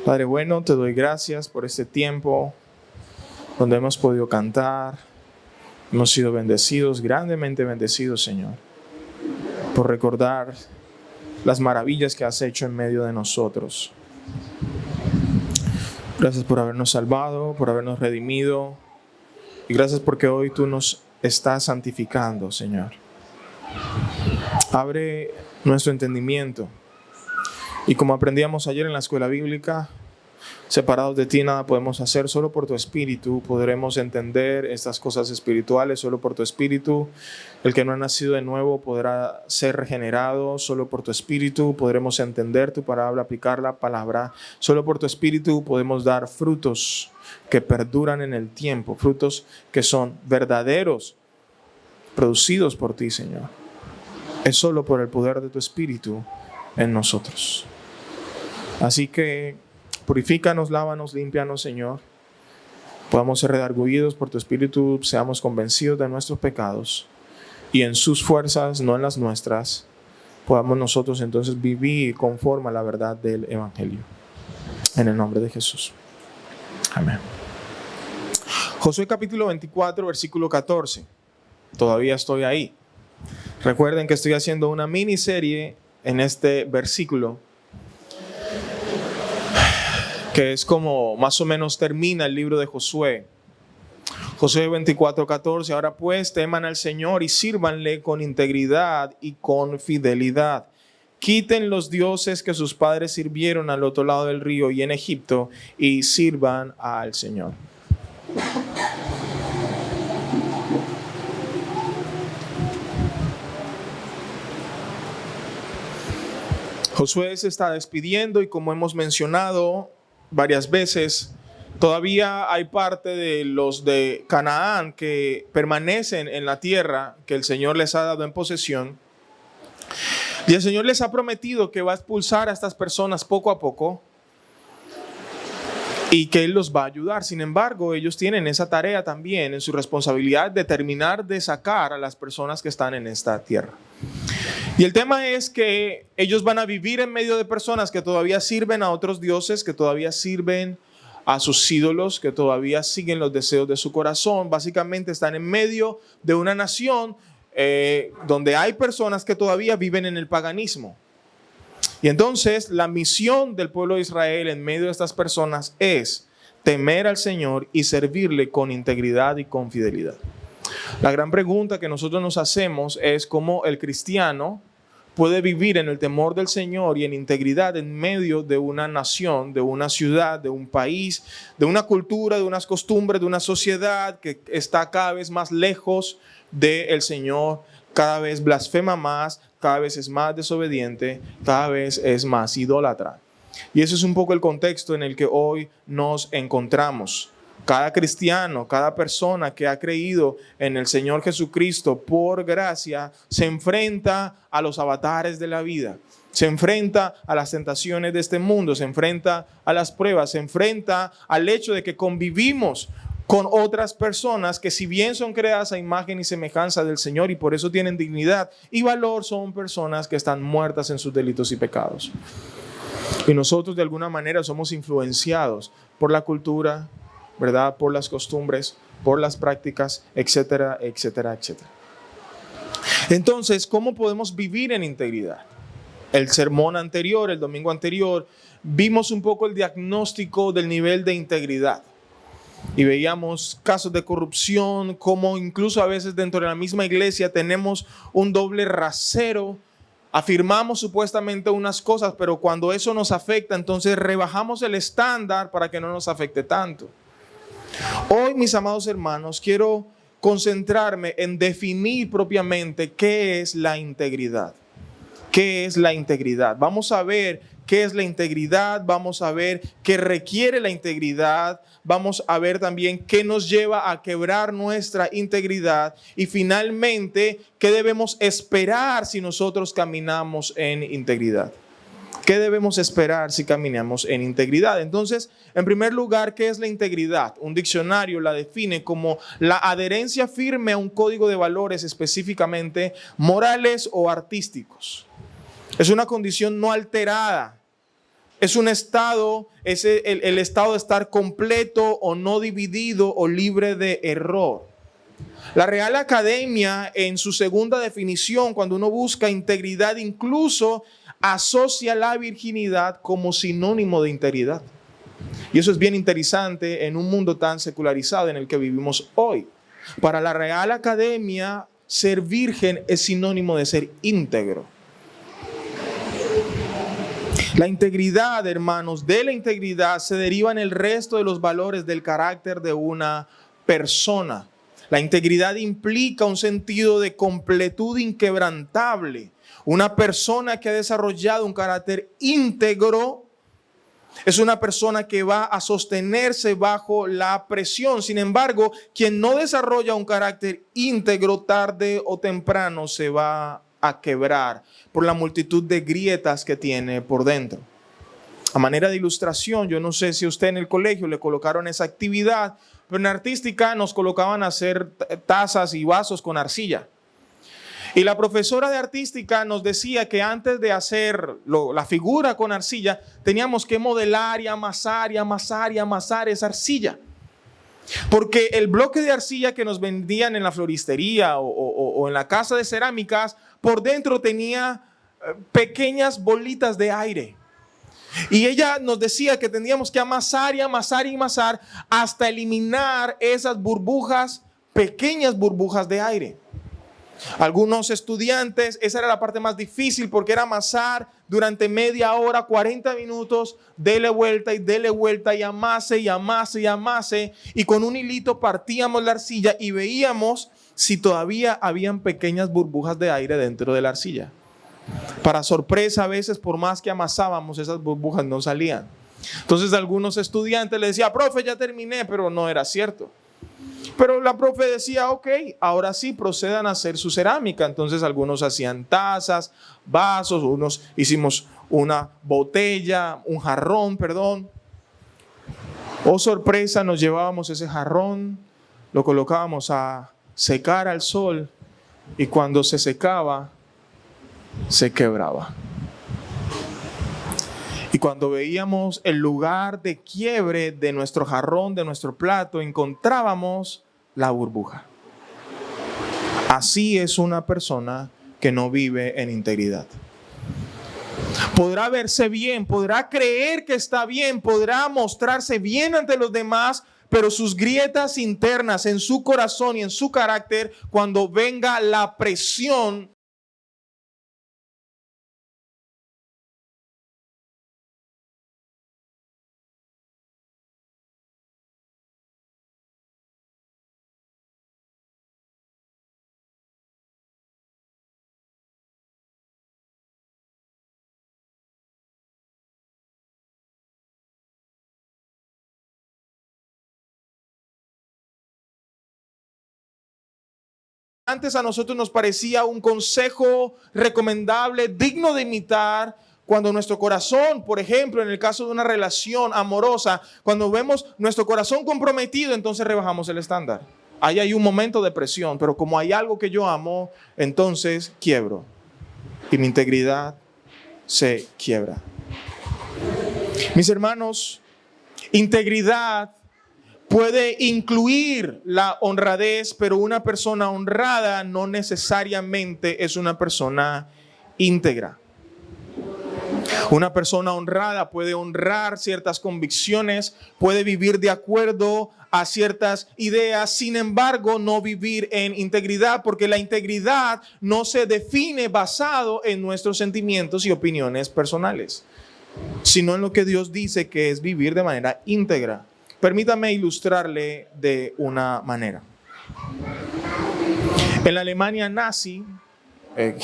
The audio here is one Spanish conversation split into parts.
Padre bueno, te doy gracias por este tiempo donde hemos podido cantar, hemos sido bendecidos, grandemente bendecidos, Señor, por recordar las maravillas que has hecho en medio de nosotros. Gracias por habernos salvado, por habernos redimido, y gracias porque hoy tú nos estás santificando, Señor. Abre nuestro entendimiento. Y como aprendíamos ayer en la escuela bíblica, separados de ti nada podemos hacer, solo por tu Espíritu podremos entender estas cosas espirituales, solo por tu Espíritu. El que no ha nacido de nuevo podrá ser regenerado, solo por tu Espíritu podremos entender tu palabra, aplicar la palabra. Solo por tu Espíritu podemos dar frutos que perduran en el tiempo, frutos que son verdaderos, producidos por ti, Señor. Es solo por el poder de tu Espíritu en nosotros. Así que purifícanos, lávanos, límpianos, Señor. Podamos ser redargüidos por tu Espíritu, seamos convencidos de nuestros pecados y en sus fuerzas, no en las nuestras, podamos nosotros entonces vivir conforme a la verdad del Evangelio. En el nombre de Jesús. Amén. Josué capítulo 24, versículo 14. Todavía estoy ahí. Recuerden que estoy haciendo una miniserie en este versículo, que es como más o menos termina el libro de Josué. Josué 24:14. Ahora pues teman al Señor y sírvanle con integridad y con fidelidad. Quiten los dioses que sus padres sirvieron al otro lado del río y en Egipto y sirvan al Señor. Josué se está despidiendo y, como hemos mencionado varias veces, todavía hay parte de los de Canaán que permanecen en la tierra que el Señor les ha dado en posesión. Y el Señor les ha prometido que va a expulsar a estas personas poco a poco y que Él los va a ayudar. Sin embargo, ellos tienen esa tarea también en su responsabilidad de terminar de sacar a las personas que están en esta tierra. Y el tema es que ellos van a vivir en medio de personas que todavía sirven a otros dioses, que todavía sirven a sus ídolos, que todavía siguen los deseos de su corazón. Básicamente están en medio de una nación donde hay personas que todavía viven en el paganismo. Y entonces la misión del pueblo de Israel en medio de estas personas es temer al Señor y servirle con integridad y con fidelidad. La gran pregunta que nosotros nos hacemos es cómo el cristiano puede vivir en el temor del Señor y en integridad en medio de una nación, de una ciudad, de un país, de una cultura, de unas costumbres, de una sociedad que está cada vez más lejos del Señor, cada vez blasfema más, cada vez es más desobediente, cada vez es más idólatra. Y ese es un poco el contexto en el que hoy nos encontramos. Cada cristiano, cada persona que ha creído en el Señor Jesucristo por gracia, se enfrenta a los avatares de la vida, se enfrenta a las tentaciones de este mundo, se enfrenta a las pruebas, se enfrenta al hecho de que convivimos con otras personas que, si bien son creadas a imagen y semejanza del Señor y por eso tienen dignidad y valor, son personas que están muertas en sus delitos y pecados. Y nosotros de alguna manera somos influenciados por la cultura, ¿verdad? Por las costumbres, por las prácticas, etcétera, etcétera, etcétera. Entonces, ¿cómo podemos vivir en integridad? El sermón anterior, el domingo anterior, vimos un poco el diagnóstico del nivel de integridad. Y veíamos casos de corrupción, como incluso a veces dentro de la misma iglesia tenemos un doble rasero. Afirmamos supuestamente unas cosas, pero cuando eso nos afecta, entonces rebajamos el estándar para que no nos afecte tanto. Hoy, mis amados hermanos, quiero concentrarme en definir propiamente qué es la integridad. ¿Qué es la integridad? Vamos a ver qué es la integridad, vamos a ver qué requiere la integridad, vamos a ver también qué nos lleva a quebrar nuestra integridad y finalmente qué debemos esperar si nosotros caminamos en integridad. ¿Qué debemos esperar si caminamos en integridad? Entonces, en primer lugar, ¿qué es la integridad? Un diccionario la define como la adherencia firme a un código de valores específicamente morales o artísticos. Es una condición no alterada Es un estado, es el estado de estar completo o no dividido o libre de error. La Real Academia, en su segunda definición, cuando uno busca integridad, incluso asocia la virginidad como sinónimo de integridad. Y eso es bien interesante en un mundo tan secularizado en el que vivimos hoy. Para la Real Academia, ser virgen es sinónimo de ser íntegro. La integridad, hermanos, de la integridad se derivan el resto de los valores del carácter de una persona. La integridad implica un sentido de completud inquebrantable. Una persona que ha desarrollado un carácter íntegro es una persona que va a sostenerse bajo la presión. Sin embargo, quien no desarrolla un carácter íntegro, tarde o temprano se va a quebrar por la multitud de grietas que tiene por dentro. A manera de ilustración, yo no sé si a usted en el colegio le colocaron esa actividad, pero en artística nos colocaban a hacer tazas y vasos con arcilla. Y la profesora de artística nos decía que antes de hacer la figura con arcilla, teníamos que modelar y amasar y amasar y amasar esa arcilla. Porque el bloque de arcilla que nos vendían en la floristería o en la casa de cerámicas, por dentro tenía pequeñas bolitas de aire. Y ella nos decía que tendríamos que amasar y amasar y amasar hasta eliminar esas burbujas, pequeñas burbujas de aire. Algunos estudiantes, esa era la parte más difícil porque era amasar durante media hora, 40 minutos, dele vuelta y amase y amase y amase. Y con un hilito partíamos la arcilla y veíamos si todavía habían pequeñas burbujas de aire dentro de la arcilla. Para sorpresa, a veces por más que amasábamos, esas burbujas no salían. Entonces algunos estudiantes le decían, profe, ya terminé, pero no era cierto. Pero la profe decía, ok, ahora sí procedan a hacer su cerámica. Entonces algunos hacían tazas, vasos, unos hicimos una botella, un jarrón, perdón. Oh sorpresa, nos llevábamos ese jarrón, lo colocábamos a secar al sol y cuando se secaba, se quebraba. Y cuando veíamos el lugar de quiebre de nuestro jarrón, de nuestro plato, encontrábamos la burbuja. Así es una persona que no vive en integridad. Podrá verse bien, podrá creer que está bien, podrá mostrarse bien ante los demás, pero sus grietas internas en su corazón y en su carácter, cuando venga la presión, antes a nosotros nos parecía un consejo recomendable, digno de imitar, cuando nuestro corazón, por ejemplo, en el caso de una relación amorosa, cuando vemos nuestro corazón comprometido, entonces rebajamos el estándar. Ahí hay un momento de presión, pero como hay algo que yo amo, entonces quiebro. Y mi integridad se quiebra. Mis hermanos, integridad puede incluir la honradez, pero una persona honrada no necesariamente es una persona íntegra. Una persona honrada puede honrar ciertas convicciones, puede vivir de acuerdo a ciertas ideas, sin embargo, no vivir en integridad, porque la integridad no se define basado en nuestros sentimientos y opiniones personales, sino en lo que Dios dice que es vivir de manera íntegra. Permítame ilustrarle de una manera. En la Alemania nazi,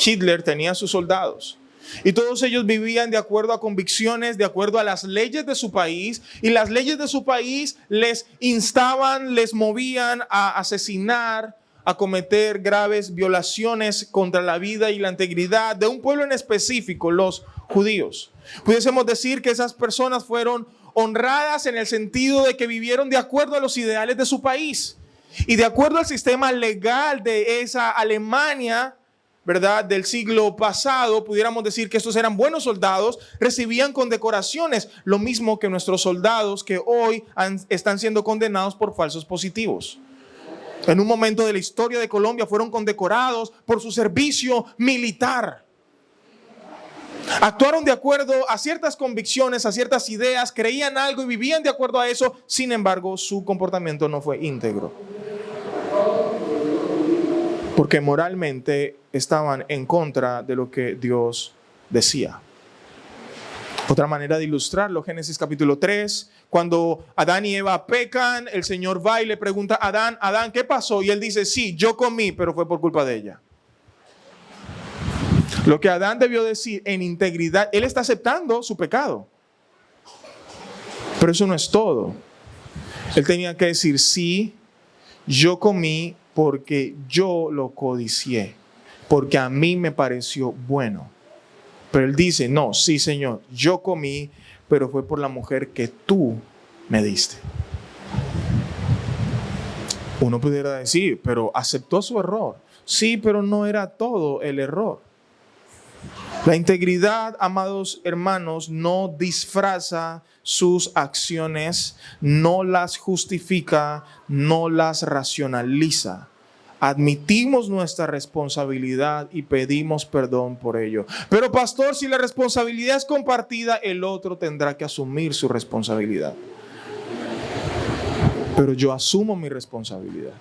Hitler tenía sus soldados y todos ellos vivían de acuerdo a convicciones, de acuerdo a las leyes de su país, y las leyes de su país les instaban, les movían a asesinar, a cometer graves violaciones contra la vida y la integridad de un pueblo en específico, los judíos. Pudiésemos decir que esas personas fueron honradas en el sentido de que vivieron de acuerdo a los ideales de su país y de acuerdo al sistema legal de esa Alemania, ¿verdad?, del siglo pasado, pudiéramos decir que estos eran buenos soldados, recibían condecoraciones, lo mismo que nuestros soldados que hoy están siendo condenados por falsos positivos. En un momento de la historia de Colombia fueron condecorados por su servicio militar. Actuaron de acuerdo a ciertas convicciones, a ciertas ideas, creían algo y vivían de acuerdo a eso. Sin embargo, su comportamiento no fue íntegro, porque moralmente estaban en contra de lo que Dios decía. Otra manera de ilustrarlo, Génesis capítulo 3, cuando Adán y Eva pecan, el Señor va y le pregunta a Adán, Adán, ¿qué pasó? Y él dice, sí, yo comí, pero fue por culpa de ella. Lo que Adán debió decir en integridad, él está aceptando su pecado. Pero eso no es todo. Él tenía que decir, sí, yo comí porque yo lo codicié, porque a mí me pareció bueno. Pero él dice, no, sí, Señor, yo comí, pero fue por la mujer que tú me diste. Uno pudiera decir, pero aceptó su error. Sí, pero no era todo el error. La integridad, amados hermanos, no disfraza sus acciones, no las justifica, no las racionaliza. Admitimos nuestra responsabilidad y pedimos perdón por ello. Pero pastor, si la responsabilidad es compartida, el otro tendrá que asumir su responsabilidad. Pero yo asumo mi responsabilidad.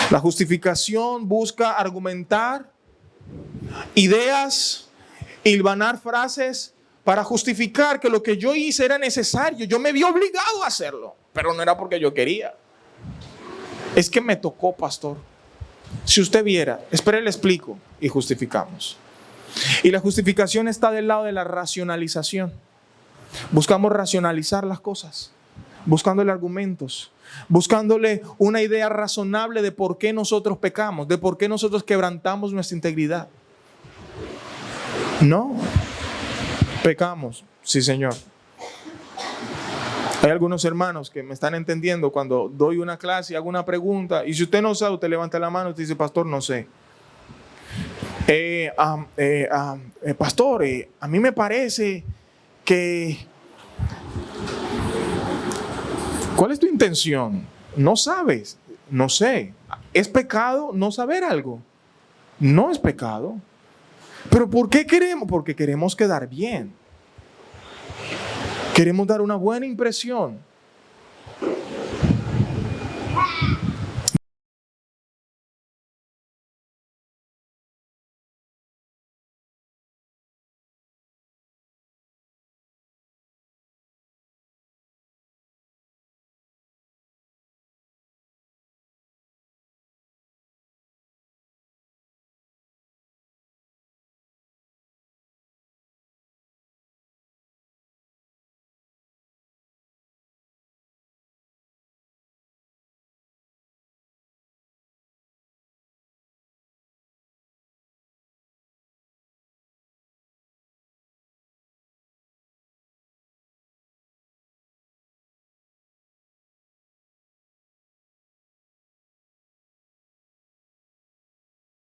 La justificación busca argumentar ideas, hilvanar frases para justificar que lo que yo hice era necesario. Yo me vi obligado a hacerlo, pero no era porque yo quería. Es que me tocó, pastor. Si usted viera, espere, le explico y justificamos. Y la justificación está del lado de la racionalización. Buscamos racionalizar las cosas, buscándole argumentos, buscándole una idea razonable de por qué nosotros pecamos, de por qué nosotros quebrantamos nuestra integridad. No, pecamos, sí, Señor. Hay algunos hermanos que me están entendiendo cuando doy una clase y hago una pregunta, y si usted no sabe, usted levanta la mano y dice, pastor, no sé. Pastor, a mí me parece que... ¿Cuál es tu intención? No sabes, no sé. ¿Es pecado no saber algo? No es pecado. ¿Pero por qué queremos? Porque queremos quedar bien. Queremos dar una buena impresión.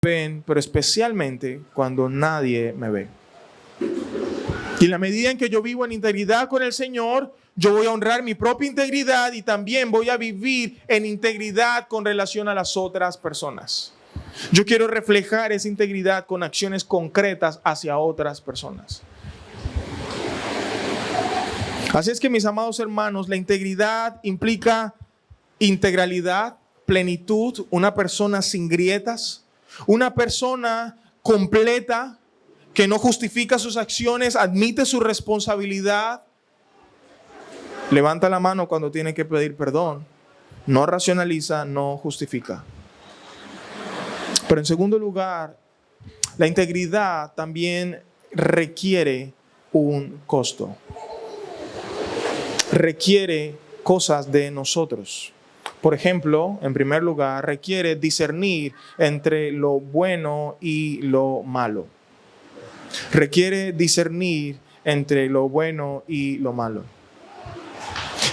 Ven, pero especialmente cuando nadie me ve. Y en la medida en que yo vivo en integridad con el Señor, yo voy a honrar mi propia integridad y también voy a vivir en integridad con relación a las otras personas. Yo quiero reflejar esa integridad con acciones concretas hacia otras personas. Así es que, mis amados hermanos, la integridad implica integralidad, plenitud, una persona sin grietas, una persona completa que no justifica sus acciones, admite su responsabilidad, levanta la mano cuando tiene que pedir perdón, no racionaliza, no justifica. Pero en segundo lugar, la integridad también requiere un costo. Requiere cosas de nosotros. Por ejemplo, en primer lugar, requiere discernir entre lo bueno y lo malo. Requiere discernir entre lo bueno y lo malo.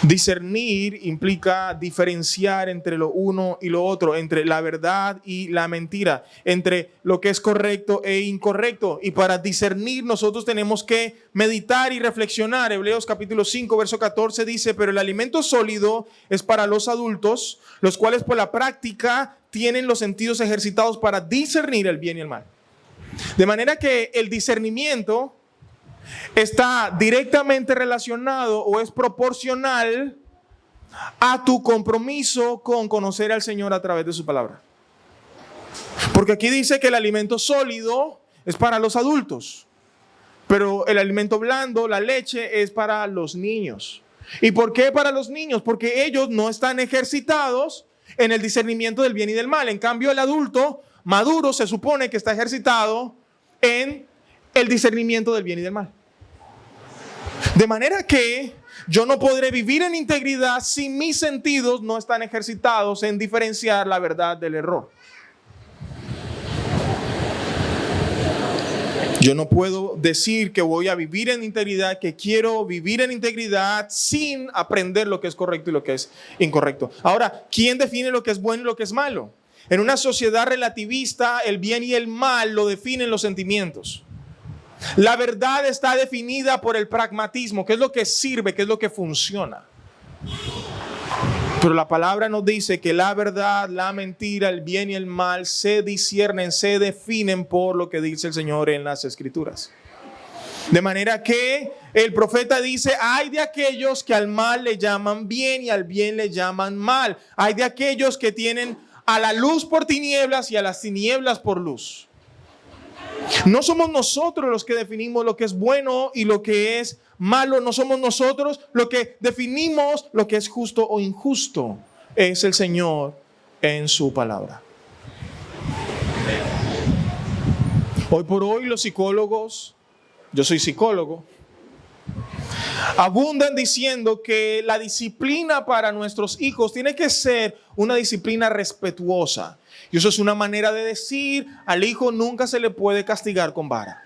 Discernir implica diferenciar entre lo uno y lo otro, entre la verdad y la mentira, entre lo que es correcto e incorrecto. Y para discernir nosotros tenemos que meditar y reflexionar. Hebreos capítulo 5, verso 14 dice: pero el alimento sólido es para los adultos, los cuales por la práctica tienen los sentidos ejercitados para discernir el bien y el mal. De manera que el discernimiento está directamente relacionado o es proporcional a tu compromiso con conocer al Señor a través de su palabra. Porque aquí dice que el alimento sólido es para los adultos, pero el alimento blando, la leche, es para los niños. ¿Y por qué para los niños? Porque ellos no están ejercitados en el discernimiento del bien y del mal. En cambio, el adulto maduro se supone que está ejercitado en el discernimiento del bien y del mal. De manera que yo no podré vivir en integridad si mis sentidos no están ejercitados en diferenciar la verdad del error. Yo no puedo decir que voy a vivir en integridad, que quiero vivir en integridad sin aprender lo que es correcto y lo que es incorrecto. Ahora, ¿quién define lo que es bueno y lo que es malo? En una sociedad relativista, el bien y el mal lo definen los sentimientos. La verdad está definida por el pragmatismo, qué es lo que sirve, qué es lo que funciona. Pero la palabra nos dice que la verdad, la mentira, el bien y el mal se disciernen, se definen por lo que dice el Señor en las Escrituras. De manera que el profeta dice: hay de aquellos que al mal le llaman bien y al bien le llaman mal. Hay de aquellos que tienen a la luz por tinieblas y a las tinieblas por luz. No somos nosotros los que definimos lo que es bueno y lo que es malo. No somos nosotros los que definimos lo que es justo o injusto. Es el Señor en su palabra. Hoy por hoy los psicólogos, yo soy psicólogo, abundan diciendo que la disciplina para nuestros hijos tiene que ser una disciplina respetuosa. Y eso es una manera de decir: al hijo nunca se le puede castigar con vara.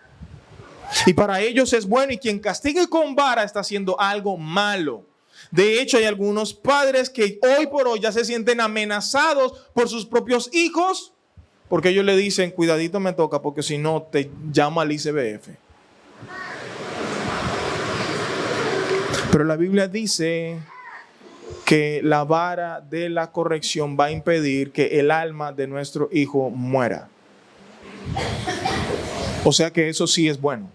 Y para ellos es bueno, y quien castigue con vara está haciendo algo malo. De hecho, hay algunos padres que hoy por hoy ya se sienten amenazados por sus propios hijos, porque ellos le dicen: cuidadito me toca, porque si no te llamo al ICBF. Pero la Biblia dice que la vara de la corrección va a impedir que el alma de nuestro hijo muera. O sea que eso sí es bueno.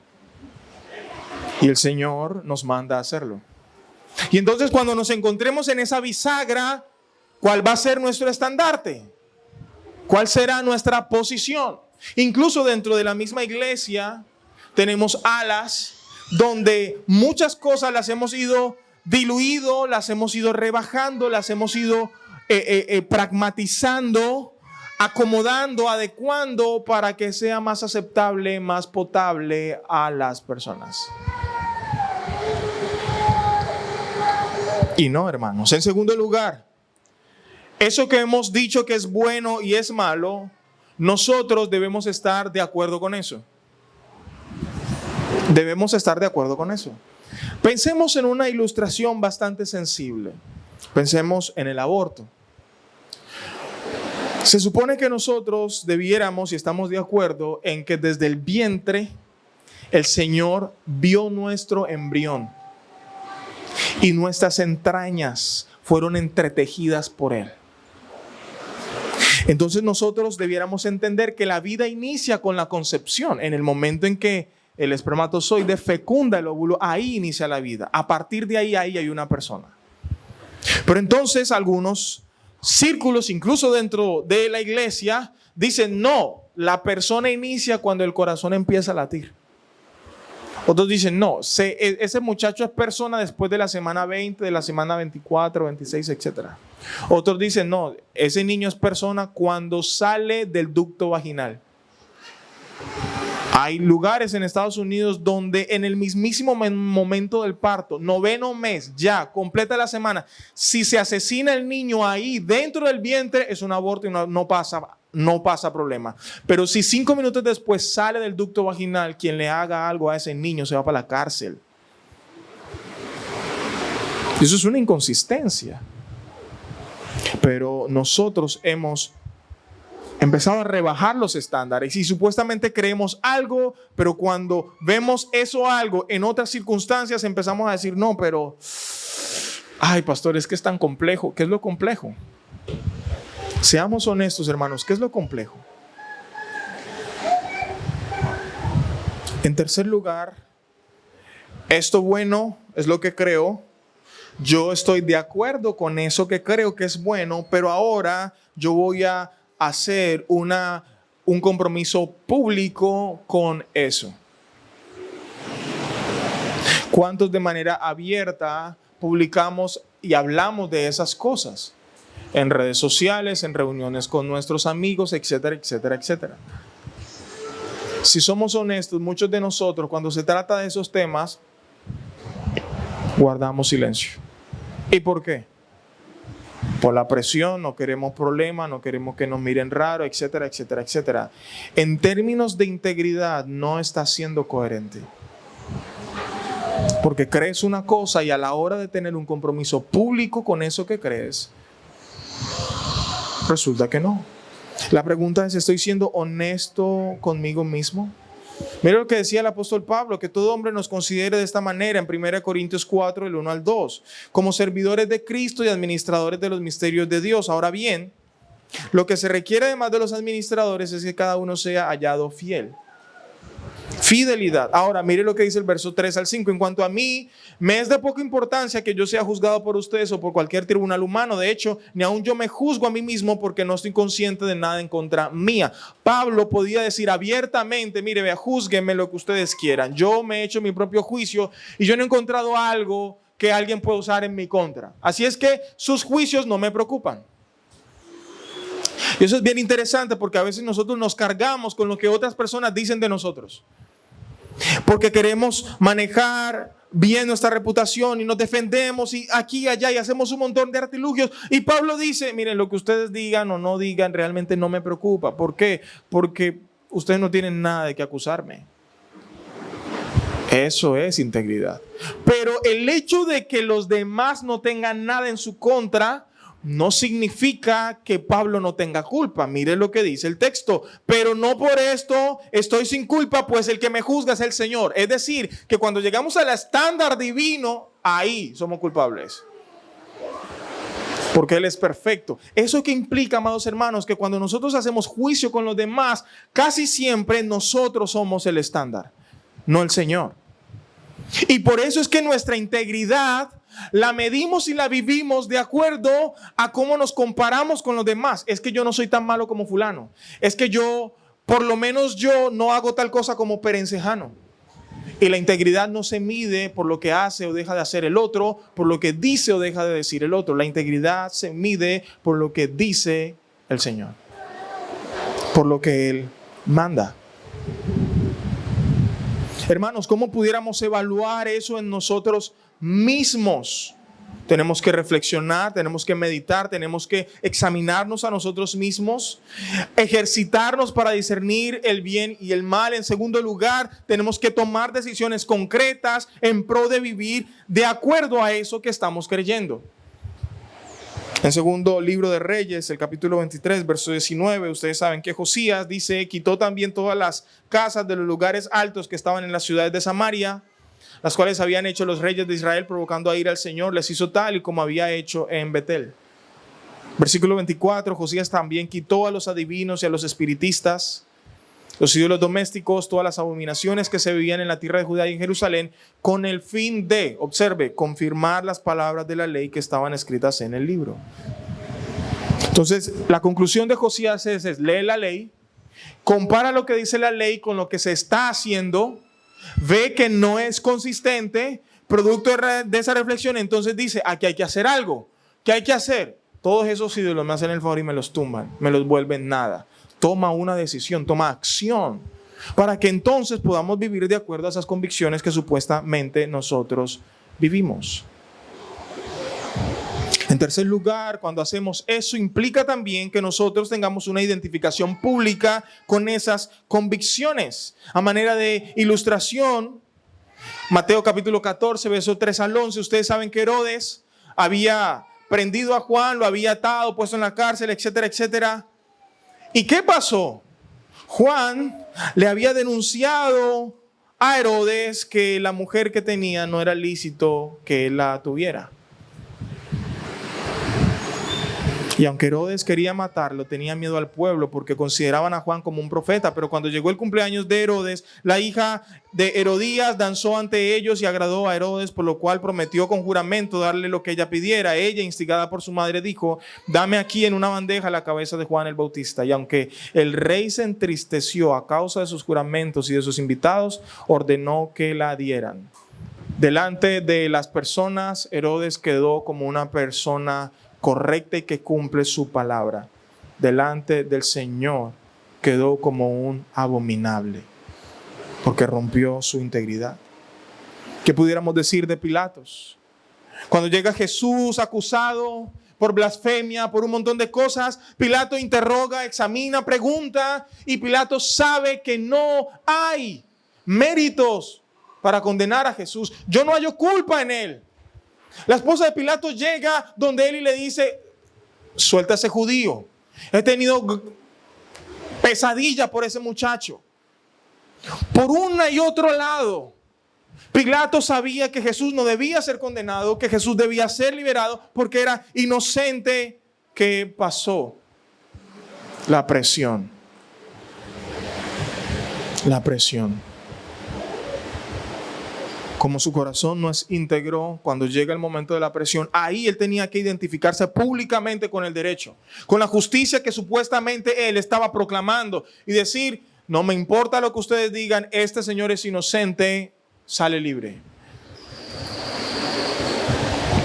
Y el Señor nos manda a hacerlo. Y entonces, cuando nos encontremos en esa bisagra, ¿cuál va a ser nuestro estandarte? ¿Cuál será nuestra posición? Incluso dentro de la misma iglesia tenemos alas donde muchas cosas las hemos ido diluido, las hemos ido rebajando, las hemos ido pragmatizando, acomodando, adecuando para que sea más aceptable, más potable a las personas. Y no, hermanos. En segundo lugar, eso que hemos dicho que es bueno y es malo, nosotros debemos estar de acuerdo con eso. Debemos estar de acuerdo con eso. Pensemos en una ilustración bastante sensible. Pensemos en el aborto. Se supone que nosotros debiéramos, y estamos de acuerdo, en que desde el vientre el Señor vio nuestro embrión y nuestras entrañas fueron entretejidas por Él. Entonces nosotros debiéramos entender que la vida inicia con la concepción. En el momento en que el espermatozoide fecunda el óvulo, ahí inicia la vida. A partir de ahí hay una persona. Pero entonces algunos círculos, incluso dentro de la iglesia, dicen: no, la persona inicia cuando el corazón empieza a latir. Otros dicen: no, ese muchacho es persona después de la semana 20, de la semana 24, 26, etc. Otros dicen: no, ese niño es persona cuando sale del ducto vaginal. Hay lugares en Estados Unidos donde en el mismísimo momento del parto, 9º mes, ya completa la semana, si se asesina el niño ahí dentro del vientre, es un aborto y no pasa problema. Pero si 5 minutos después sale del ducto vaginal, quien le haga algo a ese niño se va para la cárcel. Eso es una inconsistencia. Pero nosotros hemos empezado a rebajar los estándares y supuestamente creemos algo, pero cuando vemos eso algo en otras circunstancias empezamos a decir, no, pero, ay, pastor, es que es tan complejo. ¿Qué es lo complejo? Seamos honestos, hermanos, ¿qué es lo complejo? En tercer lugar, esto bueno es lo que creo. Yo estoy de acuerdo con eso que creo que es bueno, pero ahora yo voy a hacer un compromiso público con eso. ¿Cuántos de manera abierta publicamos y hablamos de esas cosas? En redes sociales, en reuniones con nuestros amigos, etcétera, etcétera, etcétera. Si somos honestos, muchos de nosotros, cuando se trata de esos temas, guardamos silencio. ¿Y por qué? Por la presión, no queremos problemas, no queremos que nos miren raro, etcétera, etcétera, etcétera. En términos de integridad, no estás siendo coherente. Porque crees una cosa y a la hora de tener un compromiso público con eso que crees, resulta que no. La pregunta es, ¿estoy siendo honesto conmigo mismo? Mira lo que decía el apóstol Pablo, que todo hombre nos considere de esta manera en 1 Corintios 4, del 1 al 2, como servidores de Cristo y administradores de los misterios de Dios. Ahora bien, lo que se requiere además de los administradores es que cada uno sea hallado fiel. Fidelidad. Ahora, mire lo que dice el verso 3 al 5. En cuanto a mí, me es de poca importancia que yo sea juzgado por ustedes o por cualquier tribunal humano. De hecho, ni aun yo me juzgo a mí mismo porque no estoy consciente de nada en contra mía. Pablo podía decir abiertamente, mire, vea, júzguenme lo que ustedes quieran. Yo me he hecho mi propio juicio y yo no he encontrado algo que alguien pueda usar en mi contra. Así es que sus juicios no me preocupan. Y eso es bien interesante porque a veces nosotros nos cargamos con lo que otras personas dicen de nosotros. Porque queremos manejar bien nuestra reputación y nos defendemos y aquí y allá y hacemos un montón de artilugios. Y Pablo dice, miren, lo que ustedes digan o no digan realmente no me preocupa. ¿Por qué? Porque ustedes no tienen nada de qué acusarme. Eso es integridad. Pero el hecho de que los demás no tengan nada en su contra no significa que Pablo no tenga culpa. Mire lo que dice el texto. Pero no por esto estoy sin culpa, pues el que me juzga es el Señor. Es decir, que cuando llegamos al estándar divino, ahí somos culpables. Porque Él es perfecto. ¿Eso qué implica, amados hermanos? Que cuando nosotros hacemos juicio con los demás, casi siempre nosotros somos el estándar, no el Señor. Y por eso es que nuestra integridad la medimos y la vivimos de acuerdo a cómo nos comparamos con los demás. Es que yo no soy tan malo como fulano. Es que yo, por lo menos yo, no hago tal cosa como perencejano. Y la integridad no se mide por lo que hace o deja de hacer el otro, por lo que dice o deja de decir el otro. La integridad se mide por lo que dice el Señor, por lo que Él manda. Hermanos, ¿cómo pudiéramos evaluar eso en nosotros mismos? Tenemos que reflexionar, tenemos que meditar, tenemos que examinarnos a nosotros mismos, ejercitarnos para discernir el bien y el mal. En segundo lugar, tenemos que tomar decisiones concretas en pro de vivir de acuerdo a eso que estamos creyendo. En segundo libro de Reyes, el capítulo 23, verso 19, ustedes saben que Josías dice, quitó también todas las casas de los lugares altos que estaban en las ciudades de Samaria, las cuales habían hecho los reyes de Israel provocando a ira al Señor, les hizo tal y como había hecho en Betel. Versículo 24, Josías también quitó a los adivinos y a los espiritistas, los ídolos domésticos, todas las abominaciones que se vivían en la tierra de Judá y en Jerusalén, con el fin de, observe, confirmar las palabras de la ley que estaban escritas en el libro. Entonces, la conclusión de Josías es lee la ley, compara lo que dice la ley con lo que se está haciendo, ve que no es consistente, producto de esa reflexión, entonces dice, aquí hay que hacer algo. ¿Qué hay que hacer? Todos esos ídolos me hacen el favor y me los tumban, me los vuelven nada. Toma una decisión, toma acción, para que entonces podamos vivir de acuerdo a esas convicciones que supuestamente nosotros vivimos. En tercer lugar, cuando hacemos eso, implica también que nosotros tengamos una identificación pública con esas convicciones. A manera de ilustración, Mateo capítulo 14, verso 3 al 11, ustedes saben que Herodes había prendido a Juan, lo había atado, puesto en la cárcel, etcétera, etcétera. ¿Y qué pasó? Juan le había denunciado a Herodes que la mujer que tenía no era lícito que él la tuviera. Y aunque Herodes quería matarlo, tenía miedo al pueblo porque consideraban a Juan como un profeta. Pero cuando llegó el cumpleaños de Herodes, la hija de Herodías danzó ante ellos y agradó a Herodes, por lo cual prometió con juramento darle lo que ella pidiera. Ella, instigada por su madre, dijo: dame aquí en una bandeja la cabeza de Juan el Bautista. Y aunque el rey se entristeció a causa de sus juramentos y de sus invitados, ordenó que la dieran. Delante de las personas, Herodes quedó como una persona correcta y que cumple su palabra. Delante del Señor quedó como un abominable, porque rompió su integridad. ¿Qué pudiéramos decir de Pilatos? Cuando llega Jesús acusado por blasfemia, por un montón de cosas, Pilato interroga, examina, pregunta, y Pilato sabe que no hay méritos para condenar a Jesús. Yo no hallo culpa en él. La esposa de Pilato llega donde él y le dice: suelta a ese judío. He tenido pesadilla por ese muchacho. Por una y otro lado, Pilato sabía que Jesús no debía ser condenado, que Jesús debía ser liberado porque era inocente. ¿Qué pasó? La presión. La presión. Como su corazón no es íntegro, cuando llega el momento de la presión, ahí él tenía que identificarse públicamente con el derecho, con la justicia que supuestamente él estaba proclamando y decir: no me importa lo que ustedes digan, este señor es inocente, sale libre.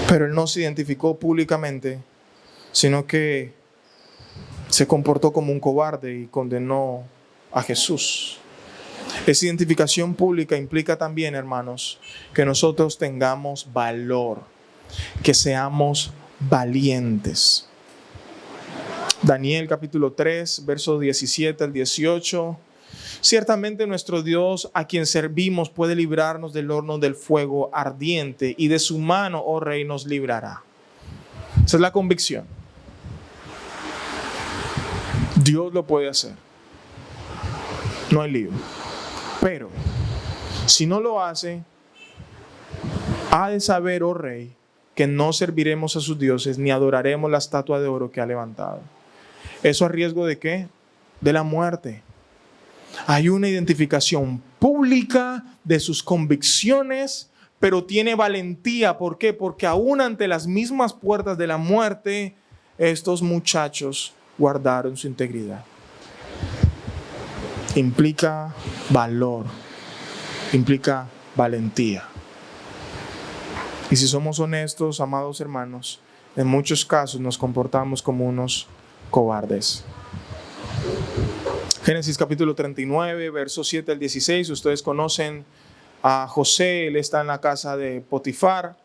Pero él no se identificó públicamente, sino que se comportó como un cobarde y condenó a Jesús. Esa identificación pública implica también, hermanos, que nosotros tengamos valor, que seamos valientes. Daniel capítulo 3, versos 17 al 18. Ciertamente nuestro Dios, a quien servimos, puede librarnos del horno del fuego ardiente, y de su mano, oh Rey, nos librará. Esa es la convicción. Dios lo puede hacer. No hay lío. Pero si no lo hace, ha de saber, oh Rey, que no serviremos a sus dioses ni adoraremos la estatua de oro que ha levantado. ¿Eso a riesgo de qué? De la muerte. Hay una identificación pública de sus convicciones, pero tiene valentía. ¿Por qué? Porque aún ante las mismas puertas de la muerte, estos muchachos guardaron su integridad. Implica valor, implica valentía. Y si somos honestos, amados hermanos, en muchos casos nos comportamos como unos cobardes. Génesis capítulo 39, versos 7 al 16. Ustedes conocen a José. Él está en la casa de Potifar.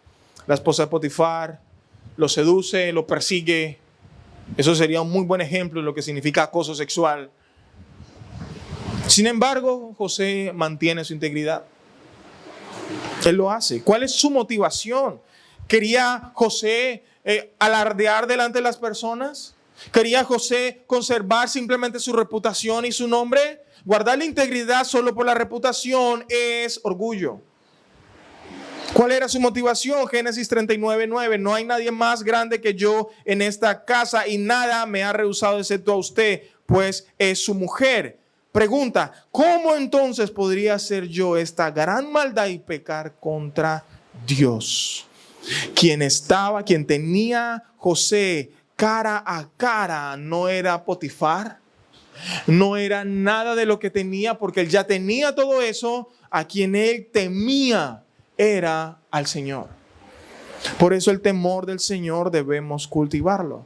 La esposa de Potifar lo seduce, lo persigue. Eso sería un muy buen ejemplo de lo que significa acoso sexual. Sin embargo, José mantiene su integridad. Él lo hace. ¿Cuál es su motivación? ¿Quería José alardear delante de las personas? ¿Quería José conservar simplemente su reputación y su nombre? Guardar la integridad solo por la reputación es orgullo. ¿Cuál era su motivación? Génesis 39:9. No hay nadie más grande que yo en esta casa y nada me ha rehusado excepto a usted, pues es su mujer. Pregunta: ¿cómo entonces podría hacer yo esta gran maldad y pecar contra Dios? Quien tenía José cara a cara no era Potifar, no era nada de lo que tenía, porque él ya tenía todo eso. A quien él temía era al Señor. Por eso el temor del Señor debemos cultivarlo.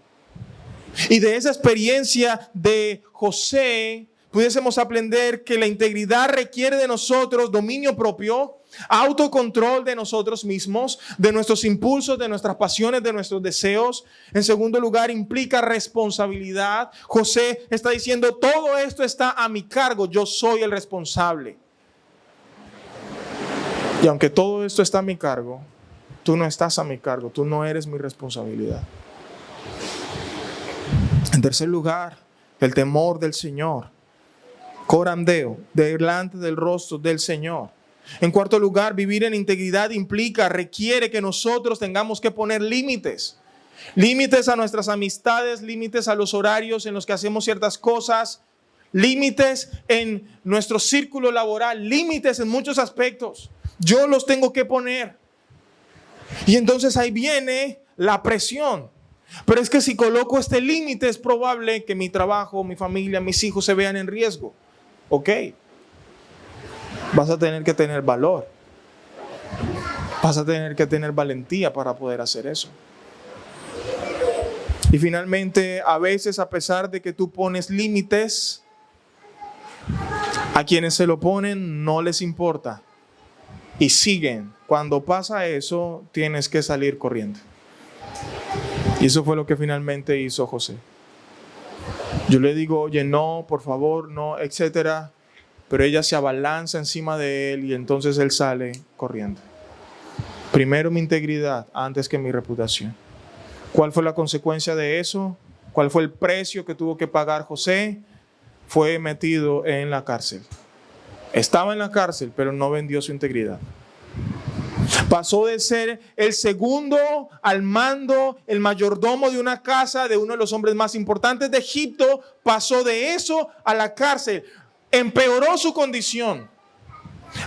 Y de esa experiencia de José pudiésemos aprender que la integridad requiere de nosotros dominio propio, autocontrol de nosotros mismos, de nuestros impulsos, de nuestras pasiones, de nuestros deseos. En segundo lugar, implica responsabilidad. José está diciendo: todo esto está a mi cargo, yo soy el responsable. Y aunque todo esto está a mi cargo, Tú no estás a mi cargo, tú no eres mi responsabilidad. En tercer lugar, el temor del Señor. Corandeo, delante del rostro del Señor. En cuarto lugar, vivir en integridad requiere que nosotros tengamos que poner límites. Límites a nuestras amistades, límites a los horarios en los que hacemos ciertas cosas, límites en nuestro círculo laboral, límites en muchos aspectos. Yo los tengo que poner. Y entonces ahí viene la presión. Pero es que si coloco este límite es probable que mi trabajo, mi familia, mis hijos se vean en riesgo. Ok. Vas a tener que tener valor. Vas a tener que tener valentía para poder hacer eso. Y finalmente, a veces, a pesar de que tú pones límites, a quienes se lo ponen no les importa y siguen. Cuando pasa eso, tienes que salir corriendo. Y eso fue lo que finalmente hizo José. Yo le digo, oye, no, por favor, no, etcétera. Pero ella se abalanza encima de él y entonces él sale corriendo. Primero mi integridad antes que mi reputación. ¿Cuál fue la consecuencia de eso? ¿Cuál fue el precio que tuvo que pagar José? Fue metido en la cárcel. Estaba en la cárcel, pero no vendió su integridad. Pasó de ser el segundo al mando, el mayordomo de una casa de uno de los hombres más importantes de Egipto. Pasó de eso a la cárcel. Empeoró su condición.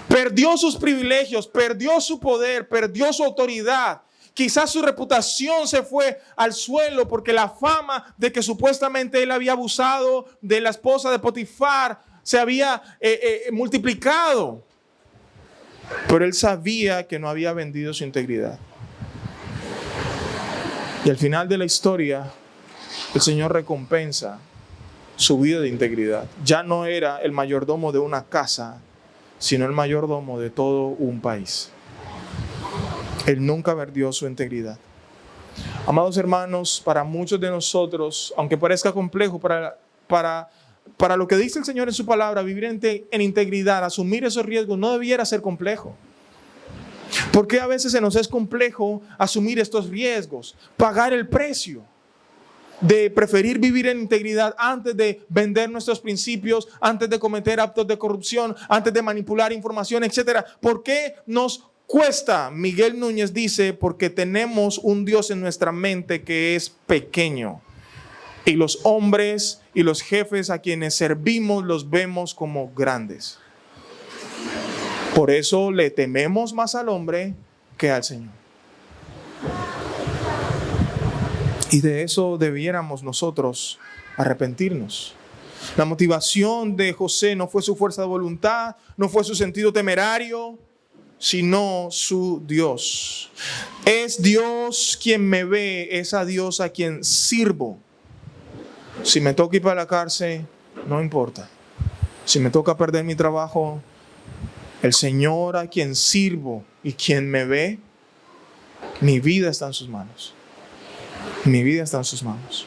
Perdió sus privilegios, perdió su poder, perdió su autoridad. Quizás su reputación se fue al suelo porque la fama de que supuestamente él había abusado de la esposa de Potifar se había multiplicado. Pero él sabía que no había vendido su integridad. Y al final de la historia, el Señor recompensa su vida de integridad. Ya no era el mayordomo de una casa, sino el mayordomo de todo un país. Él nunca perdió su integridad. Amados hermanos, para muchos de nosotros, aunque parezca complejo, para lo que dice el Señor en su palabra, vivir en integridad, asumir esos riesgos, no debiera ser complejo. ¿Por qué a veces se nos es complejo asumir estos riesgos? Pagar el precio de preferir vivir en integridad antes de vender nuestros principios, antes de cometer actos de corrupción, antes de manipular información, etcétera. ¿Por qué nos cuesta? Miguel Núñez dice, porque tenemos un Dios en nuestra mente que es pequeño. Y los hombres y los jefes a quienes servimos los vemos como grandes. Por eso le tememos más al hombre que al Señor. Y de eso debiéramos nosotros arrepentirnos. La motivación de José no fue su fuerza de voluntad, no fue su sentido temerario, sino su Dios. Es Dios quien me ve, es a Dios a quien sirvo. Si me toca ir para la cárcel, no importa. Si me toca perder mi trabajo, el Señor a quien sirvo y quien me ve, mi vida está en sus manos. Mi vida está en sus manos.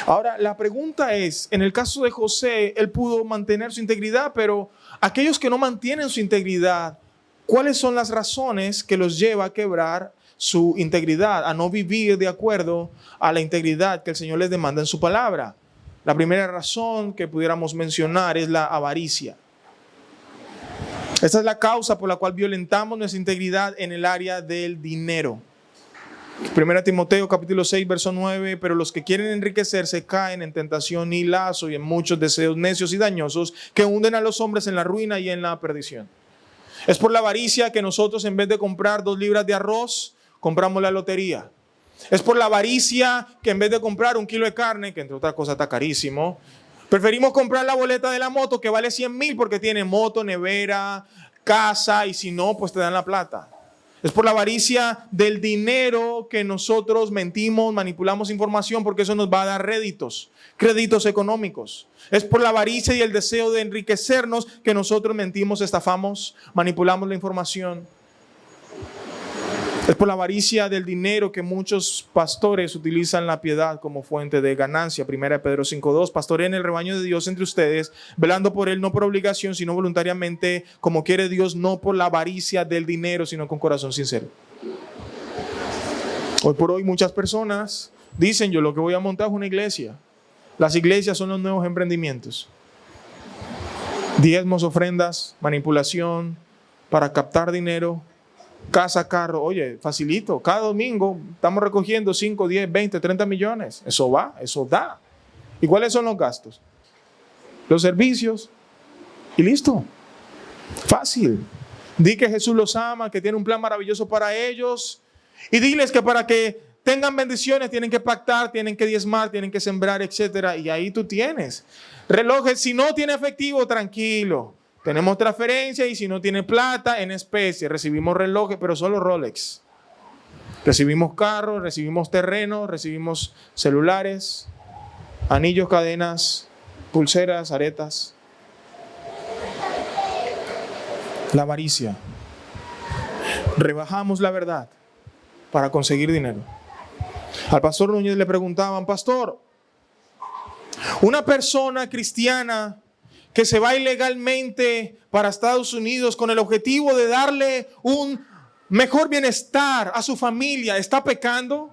Ahora, la pregunta es, en el caso de José, él pudo mantener su integridad, pero aquellos que no mantienen su integridad, ¿cuáles son las razones que los lleva a quebrar su integridad, a no vivir de acuerdo a la integridad que el Señor les demanda en su palabra? La primera razón que pudiéramos mencionar es la avaricia. Esta es la causa por la cual violentamos nuestra integridad en el área del dinero. 1 Timoteo capítulo 6 verso 9, pero los que quieren enriquecerse caen en tentación y lazo y en muchos deseos necios y dañosos que hunden a los hombres en la ruina y en la perdición. Es por la avaricia que nosotros, en vez de comprar 2 libras de arroz, compramos la lotería. Es por la avaricia que en vez de comprar 1 kilo de carne, que entre otras cosas está carísimo, preferimos comprar la boleta de la moto que vale 100,000 porque tiene moto, nevera, casa, y si no, pues te dan la plata. Es por la avaricia del dinero que nosotros mentimos, manipulamos información, porque eso nos va a dar créditos económicos. Es por la avaricia y el deseo de enriquecernos que nosotros mentimos, estafamos, manipulamos la información. Es por la avaricia del dinero que muchos pastores utilizan la piedad como fuente de ganancia. 1 Pedro 5:2, pastoreen el rebaño de Dios entre ustedes, velando por él no por obligación, sino voluntariamente, como quiere Dios, no por la avaricia del dinero, sino con corazón sincero. Hoy por hoy muchas personas dicen, yo lo que voy a montar es una iglesia. Las iglesias son los nuevos emprendimientos. Diezmos, ofrendas, manipulación para captar dinero, casa, carro. Oye, facilito. Cada domingo estamos recogiendo 5, 10, 20, 30 millones. Eso va, eso da. ¿Y cuáles son los gastos? Los servicios. Y listo. Fácil. Di que Jesús los ama, que tiene un plan maravilloso para ellos. Y diles que para que tengan bendiciones tienen que pactar, tienen que diezmar, tienen que sembrar, etc. Y ahí tú tienes. Relojes, si no tiene efectivo, tranquilo. Tenemos transferencia y si no tiene plata, en especie. Recibimos relojes, pero solo Rolex. Recibimos carros, recibimos terrenos, recibimos celulares, anillos, cadenas, pulseras, aretas. La avaricia. Rebajamos la verdad para conseguir dinero. Al pastor Núñez le preguntaban, pastor, una persona cristiana que se va ilegalmente para Estados Unidos con el objetivo de darle un mejor bienestar a su familia, ¿está pecando?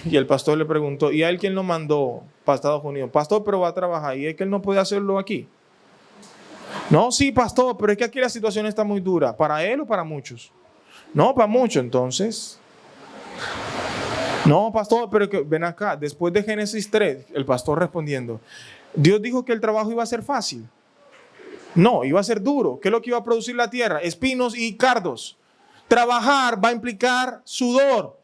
Y el pastor le preguntó, ¿y a él quién lo mandó para Estados Unidos? Pastor, pero va a trabajar, ¿y es que él no puede hacerlo aquí? No, sí, pastor, pero es que aquí la situación está muy dura. ¿Para él o para muchos? No, para muchos, entonces. No, pastor, pero que, ven acá, después de Génesis 3, el pastor respondiendo, Dios dijo que el trabajo iba a ser fácil. No, iba a ser duro. ¿Qué es lo que iba a producir la tierra? Espinos y cardos. Trabajar va a implicar sudor,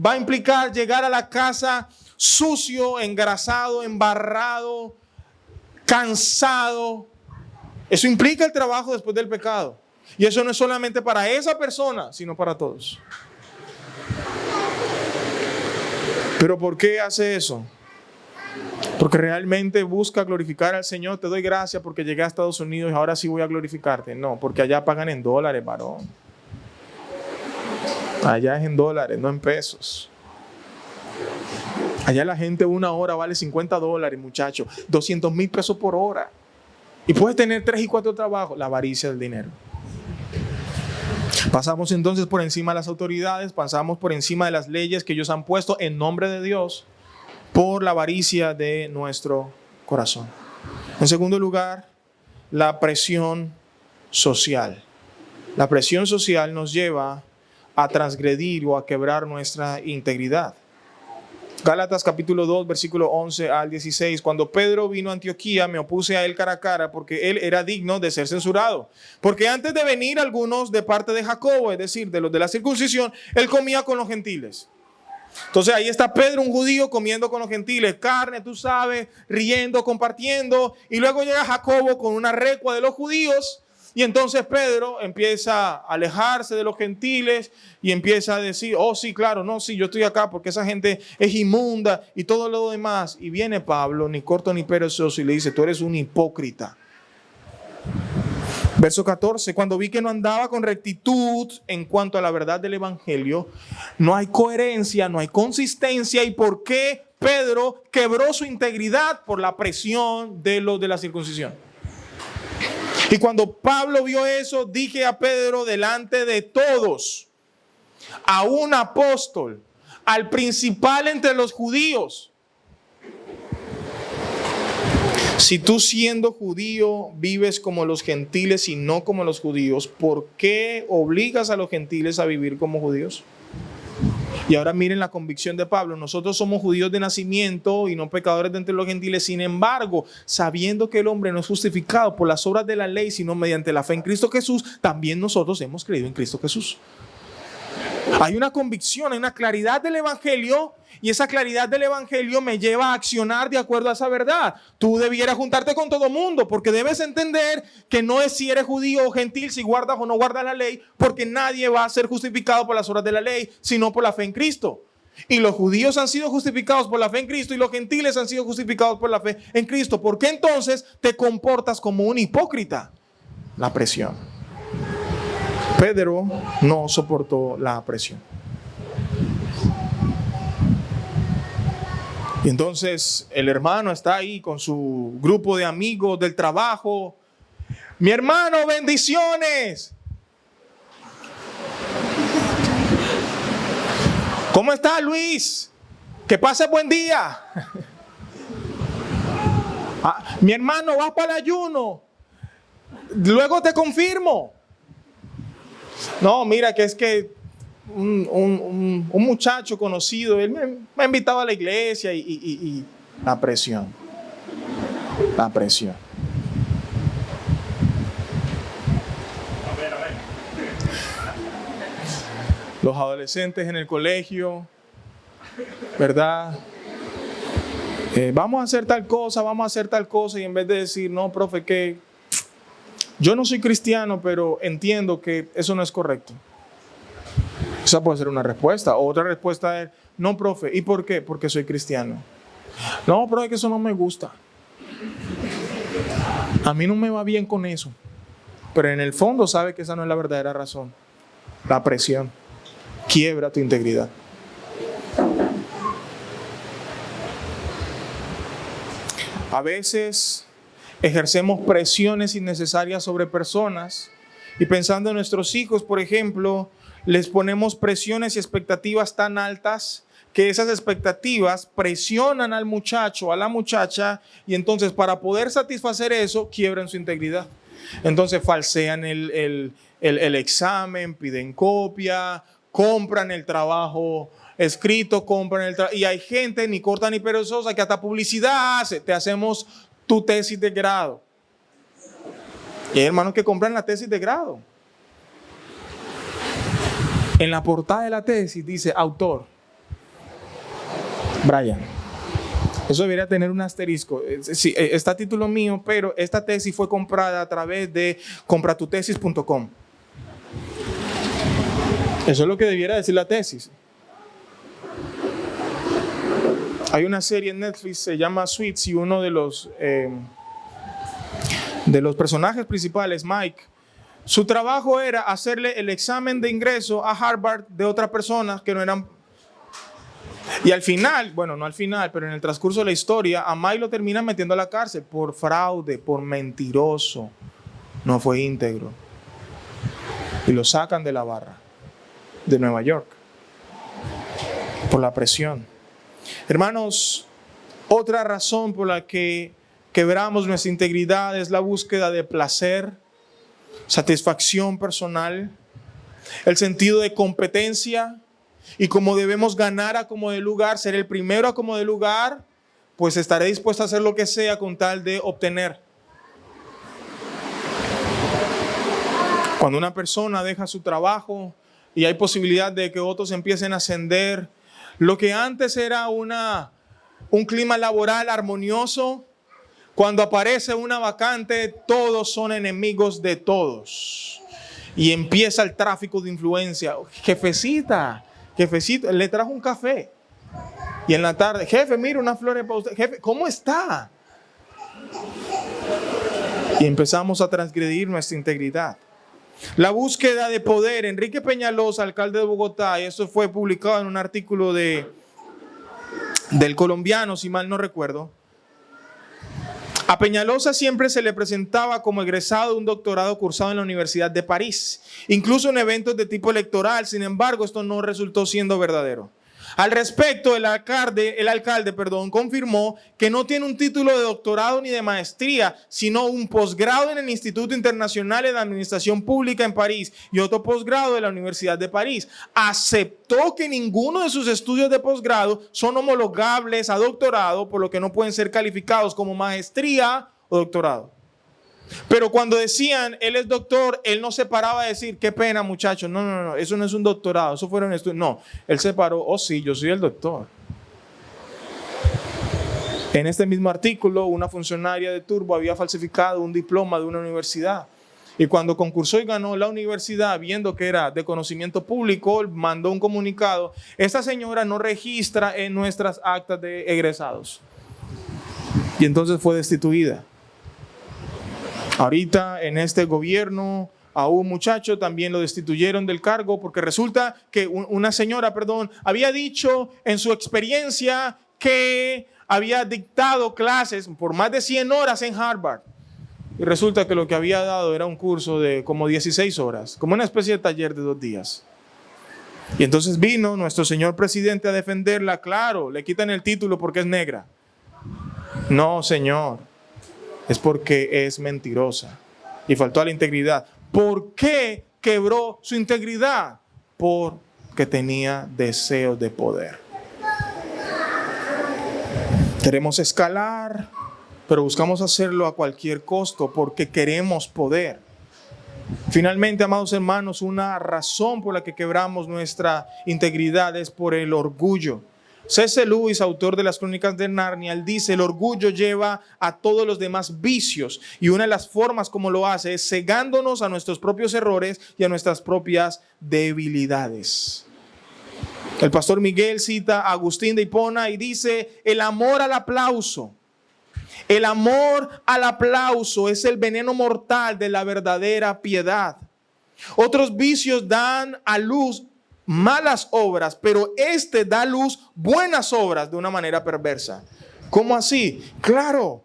va a implicar llegar a la casa sucio, engrasado, embarrado, cansado. Eso implica el trabajo después del pecado. Y eso no es solamente para esa persona, sino para todos. ¿Pero por qué hace eso? Porque realmente busca glorificar al Señor. Te doy gracias porque llegué a Estados Unidos y ahora sí voy a glorificarte. No, porque allá pagan en dólares, varón. Allá es en dólares, no en pesos. Allá la gente una hora vale $50, muchacho. 200,000 pesos por hora. Y puedes tener 3 y 4 trabajos. La avaricia del dinero. Pasamos entonces por encima de las autoridades, pasamos por encima de las leyes que ellos han puesto en nombre de Dios por la avaricia de nuestro corazón. En segundo lugar, la presión social. La presión social nos lleva a transgredir o a quebrar nuestra integridad. Gálatas capítulo 2, versículo 11 al 16. Cuando Pedro vino a Antioquía, me opuse a él cara a cara porque él era digno de ser censurado. Porque antes de venir algunos de parte de Jacobo, es decir, de los de la circuncisión, él comía con los gentiles. Entonces ahí está Pedro, un judío, comiendo con los gentiles, carne, tú sabes, riendo, compartiendo. Y luego llega Jacobo con una recua de los judíos. Y entonces Pedro empieza a alejarse de los gentiles y empieza a decir, oh sí, claro, no, sí, yo estoy acá porque esa gente es inmunda y todo lo demás. Y viene Pablo, ni corto ni perezoso, y le dice, tú eres un hipócrita. Verso 14, cuando vi que no andaba con rectitud en cuanto a la verdad del evangelio, no hay coherencia, no hay consistencia. ¿Y por qué Pedro quebró su integridad? Por la presión de los de la circuncisión. Y cuando Pablo vio eso, dije a Pedro delante de todos, a un apóstol, al principal entre los judíos, si tú siendo judío vives como los gentiles y no como los judíos, ¿por qué obligas a los gentiles a vivir como judíos? Y ahora miren la convicción de Pablo. Nosotros somos judíos de nacimiento y no pecadores de entre los gentiles. Sin embargo, sabiendo que el hombre no es justificado por las obras de la ley, sino mediante la fe en Cristo Jesús, también nosotros hemos creído en Cristo Jesús. Hay una convicción, hay una claridad del evangelio, y esa claridad del evangelio me lleva a accionar de acuerdo a esa verdad. Tú debieras juntarte con todo mundo, porque debes entender que no es si eres judío o gentil, si guardas o no guardas la ley, porque nadie va a ser justificado por las obras de la ley, sino por la fe en Cristo. Y los judíos han sido justificados por la fe en Cristo y los gentiles han sido justificados por la fe en Cristo. ¿Por qué entonces te comportas como un hipócrita? La presión. Pedro no soportó la presión. Y entonces el hermano está ahí con su grupo de amigos del trabajo. Mi hermano, bendiciones. ¿Cómo está Luis? Que pase buen día. Mi hermano, vas para el ayuno. Luego te confirmo. No, mira, que es que un muchacho conocido, él me ha invitado a la iglesia y la presión. La presión. Los adolescentes en el colegio, ¿verdad? Vamos a hacer tal cosa, y en vez de decir, no, profe, que yo no soy cristiano, pero entiendo que eso no es correcto. Esa puede ser una respuesta. Otra respuesta es, no, profe, ¿y por qué? Porque soy cristiano. No, profe, que eso no me gusta. A mí no me va bien con eso. Pero en el fondo sabe que esa no es la verdadera razón. La presión quiebra tu integridad. A veces ejercemos presiones innecesarias sobre personas y pensando en nuestros hijos, por ejemplo, les ponemos presiones y expectativas tan altas que esas expectativas presionan al muchacho, a la muchacha, y entonces para poder satisfacer eso, quiebran su integridad. Entonces falsean el examen, piden copia, compran el trabajo escrito, y hay gente ni corta ni perezosa que hasta publicidad hace. Te hacemos tu tesis de grado. Y hay hermanos que compran la tesis de grado. En la portada de la tesis dice autor Brian. Eso debería tener un asterisco. Sí, está a título mío, pero esta tesis fue comprada a través de compratutesis.com. Eso es lo que debiera decir la tesis. Hay una serie en Netflix, se llama Suits, y uno de los personajes principales, Mike, su trabajo era hacerle el examen de ingreso a Harvard de otras personas que no eran. Y al final, bueno, no al final, pero en el transcurso de la historia, a Mike lo terminan metiendo a la cárcel por fraude, por mentiroso. No fue íntegro. Y lo sacan de la barra de Nueva York por la presión. Hermanos, otra razón por la que quebramos nuestra integridad es la búsqueda de placer, satisfacción personal, el sentido de competencia, y como debemos ganar a como de lugar, ser el primero a como de lugar, pues estaré dispuesto a hacer lo que sea con tal de obtener. Cuando una persona deja su trabajo y hay posibilidad de que otros empiecen a ascender, lo que antes era un clima laboral armonioso, cuando aparece una vacante, todos son enemigos de todos. Y empieza el tráfico de influencia. Jefecito, le trajo un café. Y en la tarde, jefe, mira unas flores para usted. Jefe, ¿cómo está? Y empezamos a transgredir nuestra integridad. La búsqueda de poder. Enrique Peñalosa, alcalde de Bogotá, y esto fue publicado en un artículo del Colombiano, si mal no recuerdo. A Peñalosa siempre se le presentaba como egresado de un doctorado cursado en la Universidad de París, incluso en eventos de tipo electoral. Sin embargo, esto no resultó siendo verdadero. Al respecto, el alcalde, confirmó que no tiene un título de doctorado ni de maestría, sino un posgrado en el Instituto Internacional de Administración Pública en París y otro posgrado de la Universidad de París. Aceptó que ninguno de sus estudios de posgrado son homologables a doctorado, por lo que no pueden ser calificados como maestría o doctorado. Pero cuando decían, él es doctor, él no se paraba a decir, qué pena muchachos, no, eso no es un doctorado, eso fueron estudios. No, él se paró, oh sí, yo soy el doctor. En este mismo artículo, una funcionaria de Turbo había falsificado un diploma de una universidad. Y cuando concursó y ganó la universidad, viendo que era de conocimiento público, mandó un comunicado. Esta señora no registra en nuestras actas de egresados. Y entonces fue destituida. Ahorita en este gobierno a un muchacho también lo destituyeron del cargo porque resulta que una señora, había dicho en su experiencia que había dictado clases por más de 100 horas en Harvard. Y resulta que lo que había dado era un curso de como 16 horas, como una especie de taller de 2 días. Y entonces vino nuestro señor presidente a defenderla. Claro, le quitan el título porque es negra. No, señor, es porque es mentirosa y faltó a la integridad. ¿Por qué quebró su integridad? Porque tenía deseos de poder. Queremos escalar, pero buscamos hacerlo a cualquier costo porque queremos poder. Finalmente, amados hermanos, una razón por la que quebramos nuestra integridad es por el orgullo. C.S. Lewis, autor de las Crónicas de Narnia, él dice: el orgullo lleva a todos los demás vicios, y una de las formas como lo hace es cegándonos a nuestros propios errores y a nuestras propias debilidades. El pastor Miguel cita a Agustín de Hipona y dice: el amor al aplauso. El amor al aplauso es el veneno mortal de la verdadera piedad. Otros vicios dan a luz malas obras, pero este da a luz buenas obras de una manera perversa. ¿Cómo así? Claro.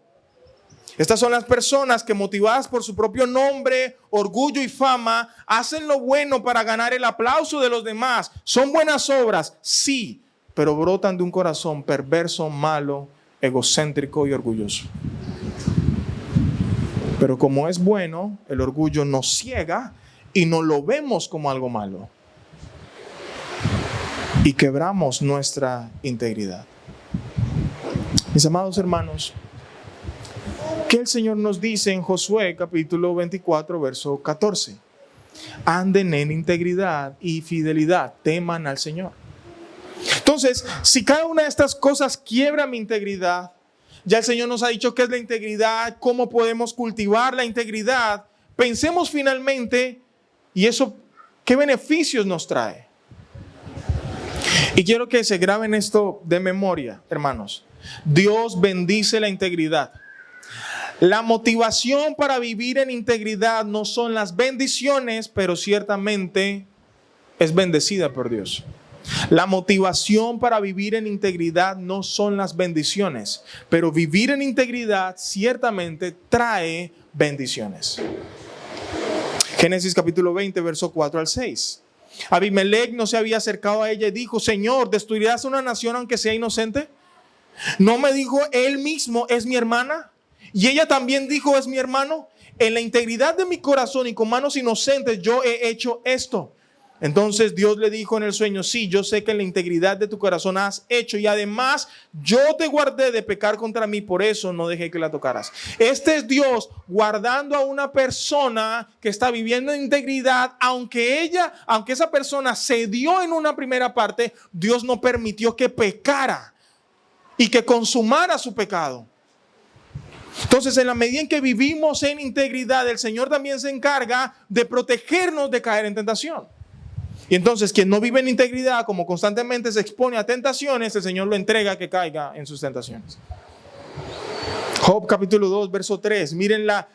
Estas son las personas que, motivadas por su propio nombre, orgullo y fama, hacen lo bueno para ganar el aplauso de los demás. Son buenas obras, sí, pero brotan de un corazón perverso, malo, egocéntrico y orgulloso. Pero como es bueno, el orgullo nos ciega y no lo vemos como algo malo. Y quebramos nuestra integridad. Mis amados hermanos, ¿qué el Señor nos dice en Josué capítulo 24, verso 14? Anden en integridad y fidelidad, teman al Señor. Entonces, si cada una de estas cosas quiebra mi integridad, ya el Señor nos ha dicho qué es la integridad, cómo podemos cultivar la integridad. Pensemos finalmente, y eso, ¿qué beneficios nos trae? Y quiero que se graben esto de memoria, hermanos. Dios bendice la integridad. La motivación para vivir en integridad no son las bendiciones, pero ciertamente es bendecida por Dios. La motivación para vivir en integridad no son las bendiciones, pero vivir en integridad ciertamente trae bendiciones. Génesis capítulo 20, verso 4 al 6. Abimelech no se había acercado a ella y dijo: Señor, ¿destruirás una nación aunque sea inocente? ¿No me dijo él mismo, es mi hermana? Y ella también dijo, es mi hermano. En la integridad de mi corazón y con manos inocentes yo he hecho esto. Entonces Dios le dijo en el sueño: sí, yo sé que en la integridad de tu corazón has hecho, y además yo te guardé de pecar contra mí, por eso no dejé que la tocaras. Este es Dios guardando a una persona que está viviendo en integridad, aunque esa persona cedió en una primera parte, Dios no permitió que pecara y que consumara su pecado. Entonces, en la medida en que vivimos en integridad, el Señor también se encarga de protegernos de caer en tentación. Y entonces, quien no vive en integridad, como constantemente se expone a tentaciones, el Señor lo entrega a que caiga en sus tentaciones. Job capítulo 2, verso 3. Miren la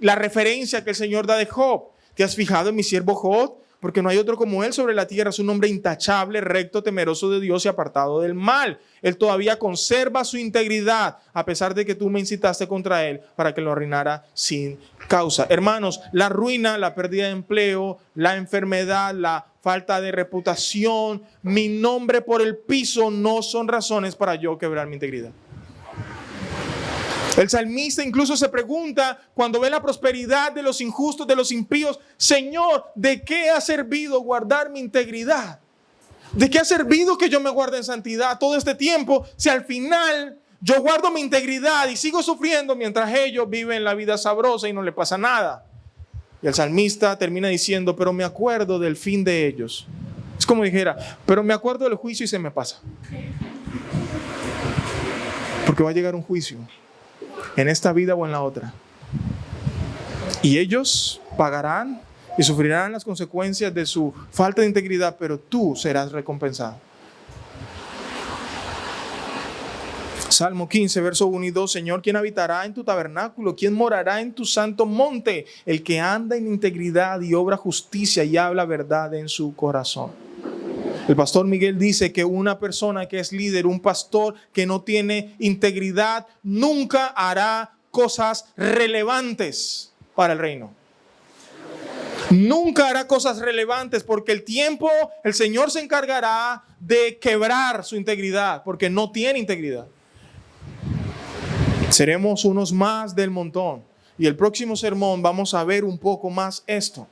referencia que el Señor da de Job. ¿Te has fijado en mi siervo Job? Porque no hay otro como él sobre la tierra. Es un hombre intachable, recto, temeroso de Dios y apartado del mal. Él todavía conserva su integridad, a pesar de que tú me incitaste contra él para que lo arruinara sin causa. Hermanos, la ruina, la pérdida de empleo, la enfermedad, la falta de reputación, mi nombre por el piso, no son razones para yo quebrar mi integridad. El salmista incluso se pregunta cuando ve la prosperidad de los injustos, de los impíos: Señor, ¿de qué ha servido guardar mi integridad? ¿De qué ha servido que yo me guarde en santidad todo este tiempo si al final yo guardo mi integridad y sigo sufriendo mientras ellos viven la vida sabrosa y no le pasa nada? Y el salmista termina diciendo: pero me acuerdo del fin de ellos. Es como dijera: pero me acuerdo del juicio y se me pasa. Porque va a llegar un juicio, en esta vida o en la otra. Y ellos pagarán y sufrirán las consecuencias de su falta de integridad, pero tú serás recompensado. Salmo 15, verso 1 y 2. Señor, ¿quién habitará en tu tabernáculo? ¿Quién morará en tu santo monte? El que anda en integridad y obra justicia y habla verdad en su corazón. El pastor Miguel dice que una persona que es líder, un pastor que no tiene integridad, nunca hará cosas relevantes para el reino. Nunca hará cosas relevantes porque el Señor se encargará de quebrar su integridad porque no tiene integridad. Seremos unos más del montón. Y el próximo sermón vamos a ver un poco más esto.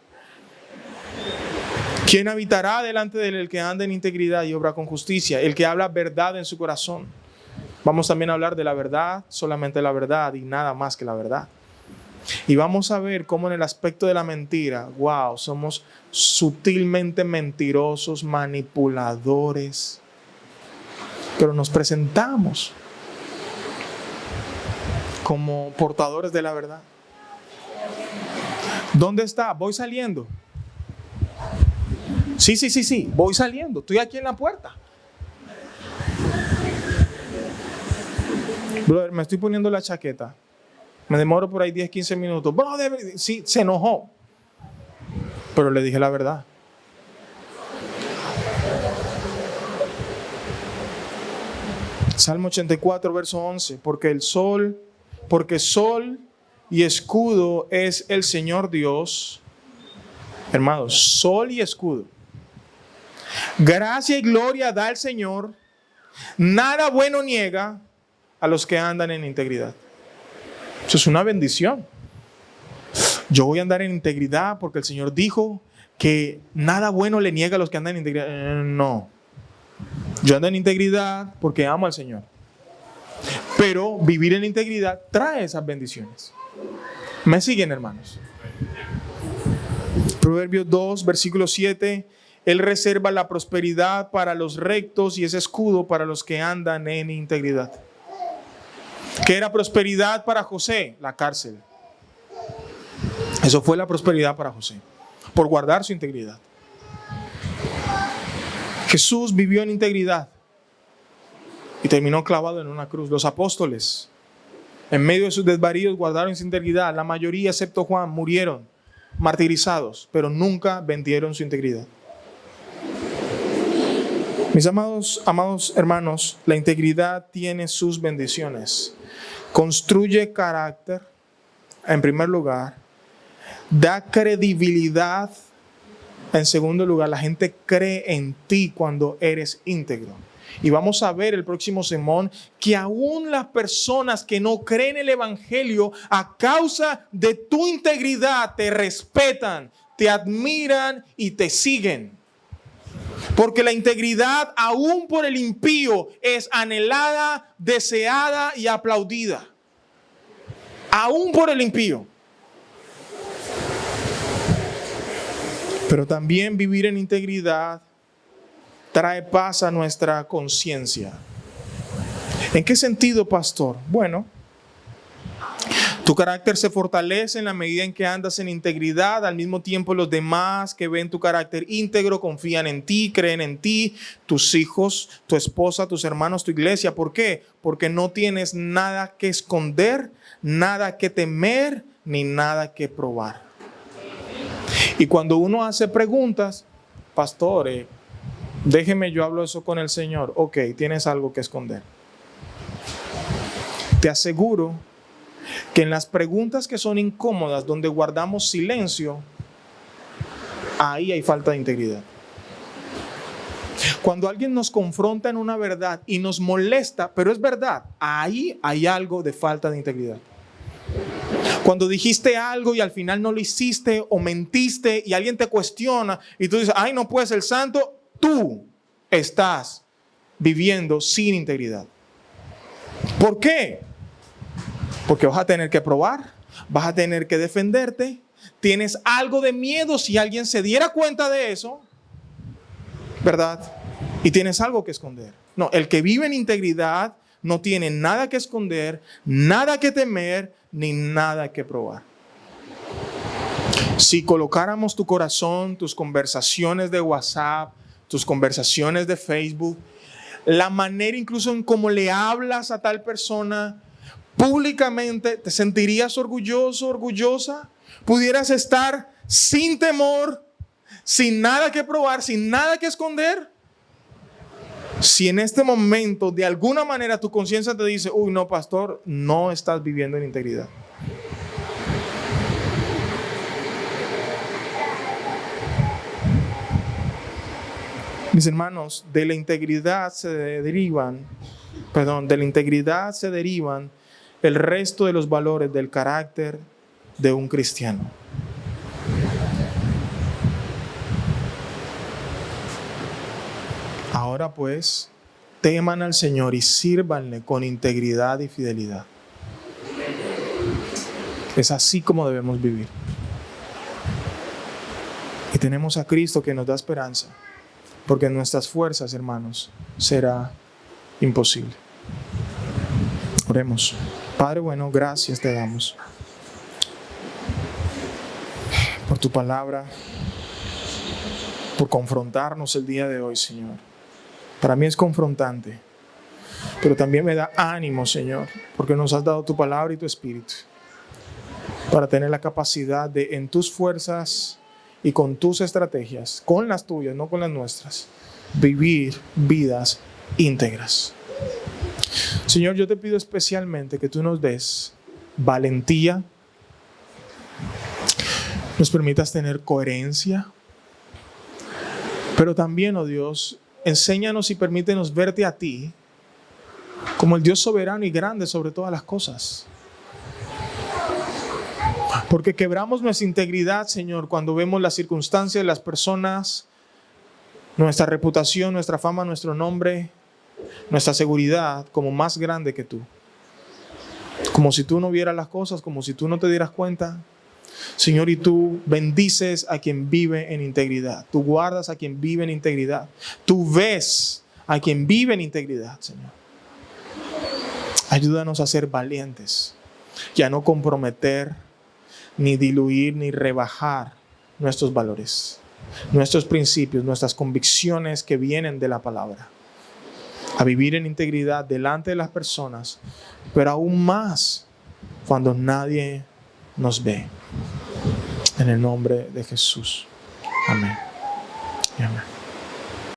¿Quién habitará delante de él? El que anda en integridad y obra con justicia, el que habla verdad en su corazón. Vamos también a hablar de la verdad, solamente la verdad y nada más que la verdad. Y vamos a ver cómo en el aspecto de la mentira, wow, somos sutilmente mentirosos, manipuladores, pero nos presentamos como portadores de la verdad. ¿Dónde está? Voy saliendo. Sí, voy saliendo. Estoy aquí en la puerta. Brother, me estoy poniendo la chaqueta. Me demoro por ahí 10, 15 minutos. Brother, sí, se enojó. Pero le dije la verdad. Salmo 84, verso 11. Porque sol y escudo es el Señor Dios. Hermanos, sol y escudo. Gracia y gloria da el Señor. Nada bueno niega a los que andan en integridad. Eso es una bendición. Yo voy a andar en integridad porque el Señor dijo que nada bueno le niega a los que andan en integridad. No. Yo ando en integridad porque amo al Señor. Pero vivir en integridad trae esas bendiciones. ¿Me siguen, hermanos? Proverbios 2, versículo 7. Él reserva la prosperidad para los rectos y es escudo para los que andan en integridad. ¿Qué era prosperidad para José? La cárcel. Eso fue la prosperidad para José, por guardar su integridad. Jesús vivió en integridad y terminó clavado en una cruz. Los apóstoles, en medio de sus desvaríos, guardaron su integridad. La mayoría, excepto Juan, murieron martirizados, pero nunca vendieron su integridad. Mis amados hermanos, la integridad tiene sus bendiciones. Construye carácter, en primer lugar. Da credibilidad, en segundo lugar. La gente cree en ti cuando eres íntegro. Y vamos a ver el próximo sermón que aún las personas que no creen el Evangelio, a causa de tu integridad, te respetan, te admiran y te siguen. Porque la integridad, aún por el impío, es anhelada, deseada y aplaudida. Aún por el impío. Pero también vivir en integridad trae paz a nuestra conciencia. ¿En qué sentido, pastor? Bueno, tu carácter se fortalece en la medida en que andas en integridad. Al mismo tiempo, los demás que ven tu carácter íntegro confían en ti, creen en ti, tus hijos, tu esposa, tus hermanos, tu iglesia. ¿Por qué? Porque no tienes nada que esconder, nada que temer, ni nada que probar. Y cuando uno hace preguntas, pastor, déjeme yo hablo eso con el Señor. Ok, tienes algo que esconder. Te aseguro que en las preguntas que son incómodas, donde guardamos silencio, ahí hay falta de integridad. Cuando alguien nos confronta en una verdad y nos molesta, pero es verdad, ahí hay algo de falta de integridad. Cuando dijiste algo y al final no lo hiciste o mentiste y alguien te cuestiona y tú dices, ay, no puedes ser santo, tú estás viviendo sin integridad. ¿Por qué? Porque vas a tener que probar, vas a tener que defenderte, tienes algo de miedo si alguien se diera cuenta de eso, ¿verdad? Y tienes algo que esconder. No, el que vive en integridad no tiene nada que esconder, nada que temer, ni nada que probar. Si colocáramos tu corazón, tus conversaciones de WhatsApp, tus conversaciones de Facebook, la manera incluso en cómo le hablas a tal persona, públicamente, ¿te sentirías orgulloso, orgullosa? ¿Pudieras estar sin temor, sin nada que probar, sin nada que esconder? Si en este momento, de alguna manera, tu conciencia te dice, uy, no, pastor, no estás viviendo en integridad. Mis hermanos, de la integridad se derivan el resto de los valores del carácter de un cristiano. Ahora pues, teman al Señor y sírvanle con integridad y fidelidad. Es así como debemos vivir. Y tenemos a Cristo que nos da esperanza, porque en nuestras fuerzas, hermanos, será imposible. Oremos. Padre bueno, gracias te damos por tu palabra, por confrontarnos el día de hoy, Señor. Para mí es confrontante, pero también me da ánimo, Señor, porque nos has dado tu palabra y tu espíritu para tener la capacidad de, en tus fuerzas y con tus estrategias, con las tuyas, no con las nuestras, vivir vidas íntegras. Señor, yo te pido especialmente que tú nos des valentía, nos permitas tener coherencia, pero también, oh Dios, enséñanos y permítenos verte a ti como el Dios soberano y grande sobre todas las cosas. Porque quebramos nuestra integridad, Señor, cuando vemos las circunstancias, las personas, nuestra reputación, nuestra fama, nuestro nombre, nuestra seguridad como más grande que tú. Como si tú no vieras las cosas, como si tú no te dieras cuenta. Señor, y tú bendices a quien vive en integridad. Tú guardas a quien vive en integridad. Tú ves a quien vive en integridad, Señor. Ayúdanos a ser valientes y a no comprometer, ni diluir, ni rebajar nuestros valores, nuestros principios, nuestras convicciones que vienen de la palabra. A vivir en integridad delante de las personas, pero aún más cuando nadie nos ve. En el nombre de Jesús. Amén. Y amén.